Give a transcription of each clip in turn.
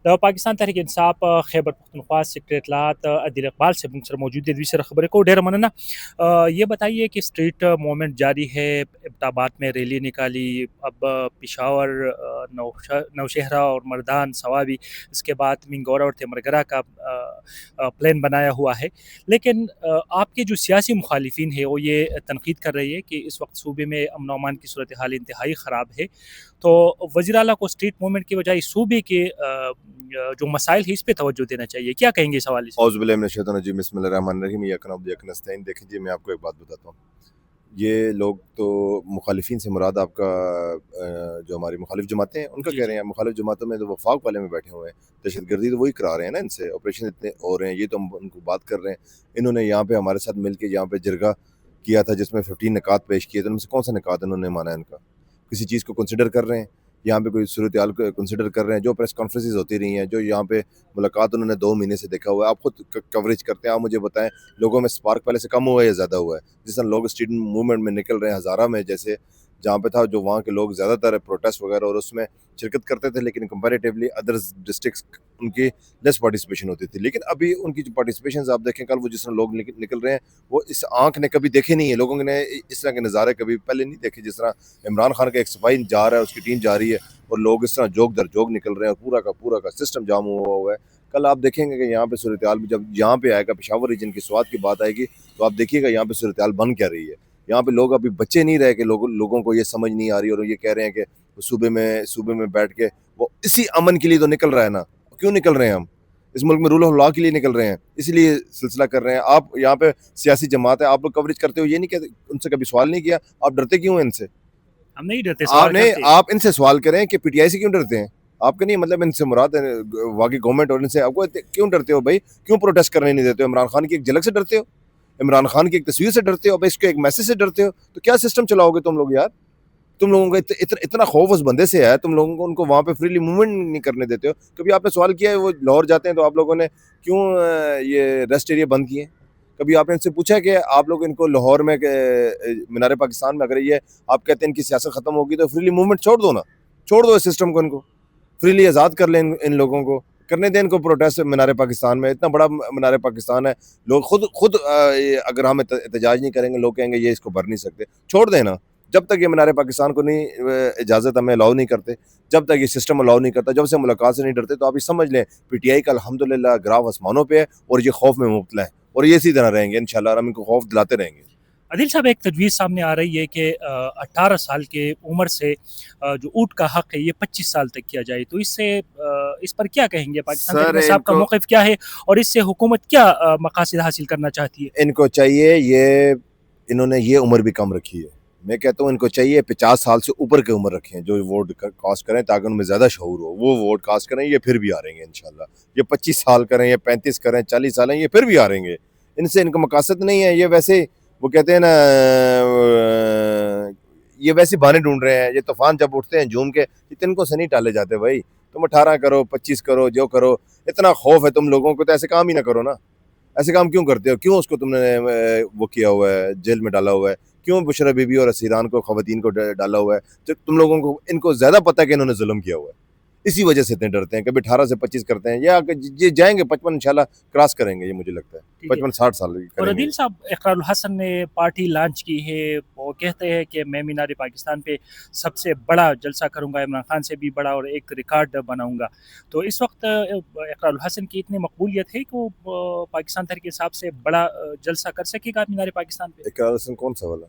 Pakistan Tehreek Insaf Khyber Pakhtunkhwa secretary اطلاعات عادل اقبال سے سر موجود ہے سر خبر کو ڈیر مننا. یہ بتائیے کہ اسٹریٹ موومنٹ جاری ہے، ابتابات میں ریلی نکالی، اب پشاور، نوشہرہ اور مردان سوابی، اس کے بعد منگورہ اور تیمرگرہ کا پلان بنایا ہوا ہے. لیکن آپ کے جو سیاسی مخالفین ہیں وہ یہ تنقید کر رہی ہے کہ اس وقت صوبے میں امن و امان کی صورتحال انتہائی خراب ہے، تو وزیر اعلیٰ کو اسٹریٹ موومنٹ کی بجائے صوبے کے جو مسائل ہیں اس پہ توجہ دینا چاہیے. کیا کہیں گے اس حوالے سے؟ اعوذ باللہ من الشیطان الرجیم، بسم اللہ الرحمن الرحیم، ایاک نعبد و ایاک نستعین. دیکھیں جی، میں آپ کو ایک بات بتاتا ہوں. یہ لوگ تو مخالفین سے مراد آپ کا جو ہماری مخالف جماعتیں ہیں ان کا کہہ رہے ہیں. مخالف جماعتوں میں تو وفاق والے میں بیٹھے ہوئے ہیں، دہشت گردی تو وہی کرا رہے ہیں نا، ان سے آپریشن اتنے ہو رہے ہیں. یہ تو ہم ان کو بات کر رہے ہیں. انہوں نے یہاں پہ ہمارے ساتھ مل کے یہاں پہ جرگہ کیا تھا جس میں 15 نکات پیش کیے تھے. ان میں سے کون سا نکات انہوں نے مانا ہے؟ ان کا کسی چیز کو کنسیڈر کر رہے ہیں؟ یہاں پہ کوئی صورتحال کو کنسیڈر کر رہے ہیں؟ جو پریس کانفرنسز ہوتی رہی ہیں، جو یہاں پہ ملاقات انہوں نے 2 مہینے سے دیکھا ہوا ہے، آپ خود کوریج کرتے ہیں. آپ مجھے بتائیں، لوگوں میں سپارک پہلے سے کم ہوا ہے یا زیادہ ہوا ہے؟ جس طرح لوگ اسٹریٹ موومنٹ میں نکل رہے ہیں ہزارہ میں، جیسے جہاں پہ تھا، جو وہاں کے لوگ زیادہ تر پروٹیسٹ وغیرہ اور اس میں شرکت کرتے تھے، لیکن کمپیریٹیولی ادر ڈسٹرکٹس ان کی لیس پارٹیسپیشن ہوتی تھی. لیکن ابھی ان کی جو پارٹیسپیشن آپ دیکھیں، کل وہ جس طرح لوگ نکل رہے ہیں، وہ اس آنکھ نے کبھی دیکھے نہیں ہے. لوگوں نے اس طرح کے نظارے کبھی پہلے نہیں دیکھے. جس طرح عمران خان کا ایک صفائی جا رہا ہے، اس کی ٹیم جا رہی ہے، اور لوگ اس طرح جوگ در جوگ نکل رہے ہیں، اور پورا کا سسٹم جام ہوا ہے. کل آپ دیکھیں گے کہ یہاں پہ صورتحال بھی جب یہاں پہ آئے گا، پشاور ریجن کی سوات کی بات آئے گی، تو آپ دیکھیے گا یہاں پہ صورتحال بن کیا رہی ہے. یہاں پہ لوگ ابھی بچے نہیں رہے کہ لوگوں کو یہ سمجھ نہیں آ رہی، اور یہ کہہ رہے ہیں کہ صوبے میں بیٹھ کے وہ اسی امن کے لیے تو نکل رہا ہے نا. کیوں نکل رہے ہیں؟ ہم اس ملک میں رول آف لا کے لیے نکل رہے ہیں، اسی لیے سلسلہ کر رہے ہیں. آپ یہاں پہ سیاسی جماعت ہے، آپ لوگ کوریج کرتے ہو، یہ نہیں کہتے، ان سے کبھی سوال نہیں کیا آپ ڈرتے کیوں ہیں ان سے؟ ہم نہیں ڈرتے، سوال کرتے. آپ ان سے سوال کریں کہ پی ٹی آئی سے کیوں ڈرتے ہیں؟ آپ کے نہیں مطلب ان سے مراد ہے واقعی گورنمنٹ، اور ان سے آپ کو کیوں ڈرتے ہو بھائی؟ کیوں پروٹیسٹ کرنے نہیں دیتے ہو؟ عمران خان کی ایک جھلک سے ڈرتے ہو؟ عمران خان کی ایک تصویر سے ڈرتے ہو؟ بھائی اس کے ایک میسج سے ڈرتے ہو؟ تو کیا سسٹم چلاؤ گے تم لوگ یار؟ تم لوگوں کا اتنا خوف اس بندے سے ہے، تم لوگوں کو ان کو وہاں پہ فریلی موومنٹ نہیں کرنے دیتے ہو. کبھی آپ نے سوال کیا ہے وہ لاہور جاتے ہیں تو آپ لوگوں نے کیوں یہ ریسٹ ایریا بند کیے؟ کبھی آپ نے ان سے پوچھا کہ آپ لوگ ان کو لاہور میں مینار پاکستان میں اگر یہ آپ کہتے ہیں ان کی سیاست ختم ہوگی تو فریلی موومنٹ چھوڑ دو نا، چھوڑ دو اس سسٹم کو، ان کو فریلی آزاد کر لیں، ان لوگوں کو کرنے دیں ان کو پروٹیسٹ مینار پاکستان میں. اتنا بڑا مینار پاکستان ہے، لوگ خود اگر ہم احتجاج نہیں کریں گے، لوگ کہیں گے یہ اس کو بھر نہیں سکتے. چھوڑ دیں نا. جب تک یہ مینار پاکستان کو نہیں اجازت ہمیں الاؤ نہیں کرتے، جب تک یہ سسٹم الاؤ نہیں کرتا، جب سے ملاقات سے نہیں ڈرتے، تو آپ یہ سمجھ لیں پی ٹی آئی کا الحمدللہ گراف آسمانوں پہ ہے، اور یہ خوف میں مبتلا ہے، اور یہ اسی طرح رہیں گے انشاءاللہ، اور ہم ان کو خوف دلاتے رہیں گے. عادل صاحب، ایک تجویز سامنے آ رہی ہے کہ 18 سال کے عمر سے جو اونٹ کا حق ہے یہ 25 سال تک کیا جائے، تو اس پر کیا کہیں گے؟ پاکستان تحریک انصاف کا موقف کیا ہے، اور اس سے حکومت کیا مقاصد حاصل کرنا چاہتی ہے؟ ان کو چاہیے، انہوں نے یہ عمر بھی کم رکھی ہے. میں کہتا ہوں ان کو چاہیے 50 سال سے اوپر کی عمر رکھیں جو ووٹ کاسٹ کریں، تاکہ ان میں زیادہ شعور ہو، وہ ووٹ کاسٹ کریں. یہ پھر بھی آ رہیں گے انشاءاللہ. یہ 25 سال کریں، یہ 35 کریں، 40 سال ہیں، یہ پھر بھی آ رہیں گے. ان سے ان کا مقاصد نہیں ہے. یہ ویسے وہ کہتے ہیں نا، یہ ویسے بہانے ڈھونڈ رہے ہیں. یہ طوفان جب اٹھتے ہیں جھوم کے، تن کو سے نہیں ٹالے جاتے بھائی. تم 18 کرو، 25 کرو، جو کرو. اتنا خوف ہے تم لوگوں کو تو ایسے کام ہی نہ کرو نا. ایسے کام کیوں کرتے ہو؟ کیوں اس کو تم نے وہ کیا ہوا ہے، جیل میں ڈالا ہوا ہے؟ کیوں بشرا بی بی اور اسیران کو، خواتین کو ڈالا ہوا ہے؟ جب تم لوگوں کو ان کو زیادہ پتہ ہے کہ انہوں نے ظلم کیا ہوا ہے، اسی وجہ سے اتنے ڈرتے ہیں. کبھی 18 سے 25 کرتے ہیں، یا یہ جائیں گے 55 انشاءاللہ کراس کریں گے. یہ مجھے لگتا ہے 55-60 سال اور کریں گے. عادل صاحب، اقرار الحسن نے پارٹی لانچ کی ہے، وہ کہتے ہیں کہ میں مینار پاکستان پہ سب سے بڑا جلسہ کروں گا، عمران خان سے بھی بڑا، اور ایک ریکارڈ بناؤں گا. تو اس وقت اقرار الحسن کی اتنی مقبولیت ہے کہ وہ پاکستان تحریک انصاف سے بڑا جلسہ کر سکے گا مینار پاکستان پہ؟ اقرار الحسن کون سا والا؟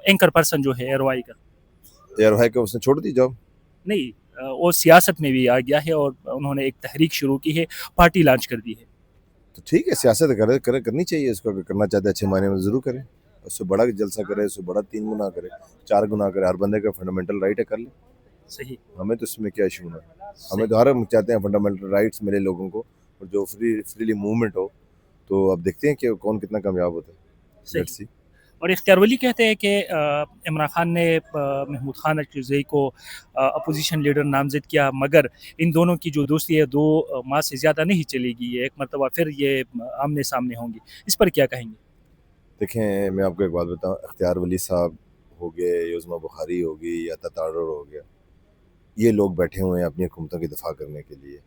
اینکر پرسن جو ہے ایئر وائی کا. ایئر وائی کا اس نے چھوڑ دی جاب؟ نہیں، وہ سیاست میں بھی آ گیا ہے، اور انہوں نے ایک تحریک شروع کی ہے، پارٹی لانچ کر دی ہے. تو ٹھیک ہے، سیاست کرنی چاہیے اس کو. اگر کرنا چاہتے ہیں اچھے معنی میں ضرور کریں. اس سے بڑا جلسہ کرے، اس سے بڑا 3 گنا کرے، 4 گنا کرے. ہر بندے کا فنڈامنٹل رائٹ ہے، کر لیں. صحیح. ہمیں تو اس میں کیا ایشو ہے؟ ہمیں تو ہم چاہتے ہیں فنڈامنٹل رائٹس ملے لوگوں کو، اور جو فریلی موومنٹ ہو. تو اب دیکھتے ہیں کہ کون کتنا کامیاب ہوتا ہے. Let's see. اور اختیار ولی کہتے ہیں کہ عمران خان نے محمود خان اکرزئی کو اپوزیشن لیڈر نامزد کیا، مگر ان دونوں کی جو دوستی ہے 2 ماہ سے زیادہ نہیں چلے گی، ایک مرتبہ پھر یہ آمنے سامنے ہوں گی. اس پر کیا کہیں گے؟ دیکھیں، میں آپ کو ایک بات بتاؤں. اختیار ولی صاحب ہو گئے، یوزما بخاری ہوگی، یا تتارڑ ہو گیا، یہ لوگ بیٹھے ہوئے ہیں اپنی حکومتوں کی دفاع کرنے کے لیے.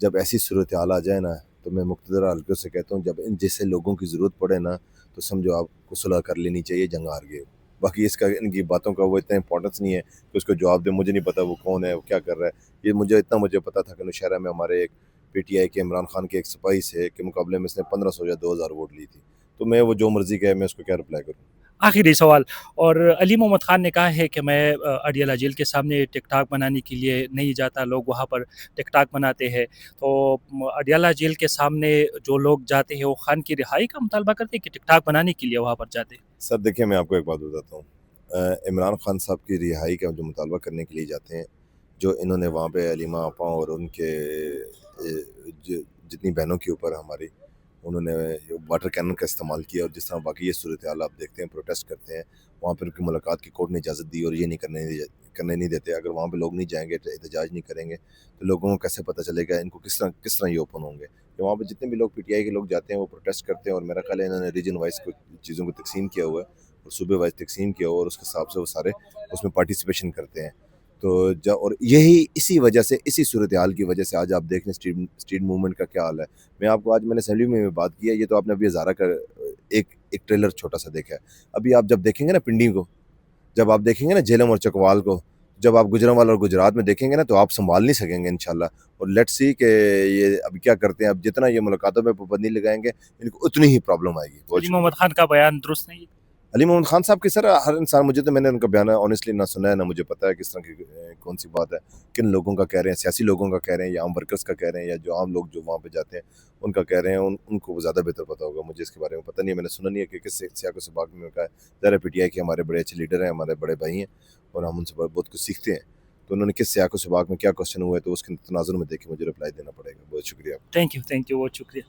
جب ایسی صورتحال آ جائے نا تو میں مقتدر حلقوں سے کہتا ہوں جب ان جیسے لوگوں کی ضرورت پڑے نا تو سمجھو آپ کو صلح کر لینی چاہیے، جنگ ہار گئے ہو۔ باقی اس کا ان کی باتوں کا وہ اتنا امپورٹنس نہیں ہے کہ اس کو جواب دے، مجھے نہیں پتا وہ کون ہے، وہ کیا کر رہا ہے۔ یہ مجھے پتا تھا کہ نوشہرہ میں ہمارے ایک پی ٹی آئی کے عمران خان کے ایک سپاہی سے کے مقابلے میں اس نے 1500 یا 2000 ووٹ لی تھی، تو میں وہ جو مرضی کہے میں اس کو کیا رپلائی کروں۔ آخری سوال، اور علی محمد خان نے کہا ہے کہ میں اڈیالہ جیل کے سامنے ٹک ٹاک بنانے کے لیے نہیں جاتا، لوگ وہاں پر ٹک ٹاک بناتے ہیں، تو اڈیالہ جیل کے سامنے جو لوگ جاتے ہیں وہ خان کی رہائی کا مطالبہ کرتے ہیں کہ ٹک ٹاک بنانے کے لیے وہاں پر جاتے ہیں؟ سر دیکھیں میں آپ کو ایک بات بتاتا ہوں، عمران خان صاحب کی رہائی کا جو مطالبہ کرنے کے لیے جاتے ہیں، جو انہوں نے وہاں پہ علیمہ آپا اور ان کے جتنی بہنوں کے اوپر ہماری انہوں نے واٹر کینن کا استعمال کیا، اور جس طرح باقی یہ صورتحال آپ دیکھتے ہیں، پروٹیسٹ کرتے ہیں، وہاں پہ ان کی ملاقات کی کورٹ نے اجازت دی اور یہ نہیں کرنے نہیں دیتے۔ اگر وہاں پہ لوگ نہیں جائیں گے، احتجاج نہیں کریں گے تو لوگوں کو کیسے پتہ چلے گا ان کو کس طرح یہ اوپن ہوں گے؟ کہ وہاں پہ جتنے بھی لوگ پی ٹی آئی کے لوگ جاتے ہیں وہ پروٹیسٹ کرتے ہیں، اور میرا خیال ہے انہوں نے ریجن وائز چیزوں کو تقسیم کیا ہوا ہے اور صوبے وائز تقسیم کیا ہوا ہے، اور اس کے حساب سے وہ سارے اس میں پارٹیسپیشن کرتے ہیں۔ تو اور یہی اسی وجہ سے، اسی صورتحال کی وجہ سے آج آپ دیکھ لیں اسٹریٹ موومنٹ کا کیا حال ہے۔ میں نے اسمبلی میں بات کی ہے، یہ تو آپ نے ابھی ہزارہ کا ایک ٹریلر چھوٹا سا دیکھا ہے۔ ابھی آپ جب دیکھیں گے نا پنڈی کو، جب آپ دیکھیں گے نا جہلم اور چکوال کو، جب آپ گجرانوالہ اور گجرات میں دیکھیں گے نا تو آپ سنبھال نہیں سکیں گے انشاءاللہ۔ اور لیٹس سی کہ یہ اب کیا کرتے ہیں، اب جتنا یہ ملاقاتوں پہ پابندی لگائیں گے ان کو اتنی ہی پرابلم آئے گی۔ بہت علی شکریہ۔ محمد خان کا بیان درست نہیں ہے؟ علی محمد خان صاحب کی سر ہر انسان، مجھے تو میں نے ان کا بیان آنیسٹلی نہ سنا ہے نہ مجھے پتا ہے کس طرح کی کون سی بات ہے، کن لوگوں کا کہہ رہے ہیں، سیاسی لوگوں کا کہہ رہے ہیں یا عام ورکرز کا کہہ رہے ہیں یا جو عام لوگ جو وہاں پہ جاتے ہیں ان کا کہہ رہے ہیں، ان کو زیادہ بہتر پتا ہوگا، مجھے اس کے بارے میں پتہ نہیں ہے، میں نے سنا نہیں ہے کہ کس سیاق و سباق میں کہا ہے۔ ظاہر پی ٹی آئی کے ہمارے بڑے اچھے لیڈر ہیں، ہمارے بڑے بھائی ہیں اور ہم ان سے بہت کچھ سیکھتے ہیں، تو انہوں نے کس سیاق و سباق میں کیا کوشچن ہوئے تو اس کے تناظر میں دیکھ کے مجھے رپلائی دینا پڑے گا۔ بہت شکریہ۔ تھینک یو، بہت شکریہ۔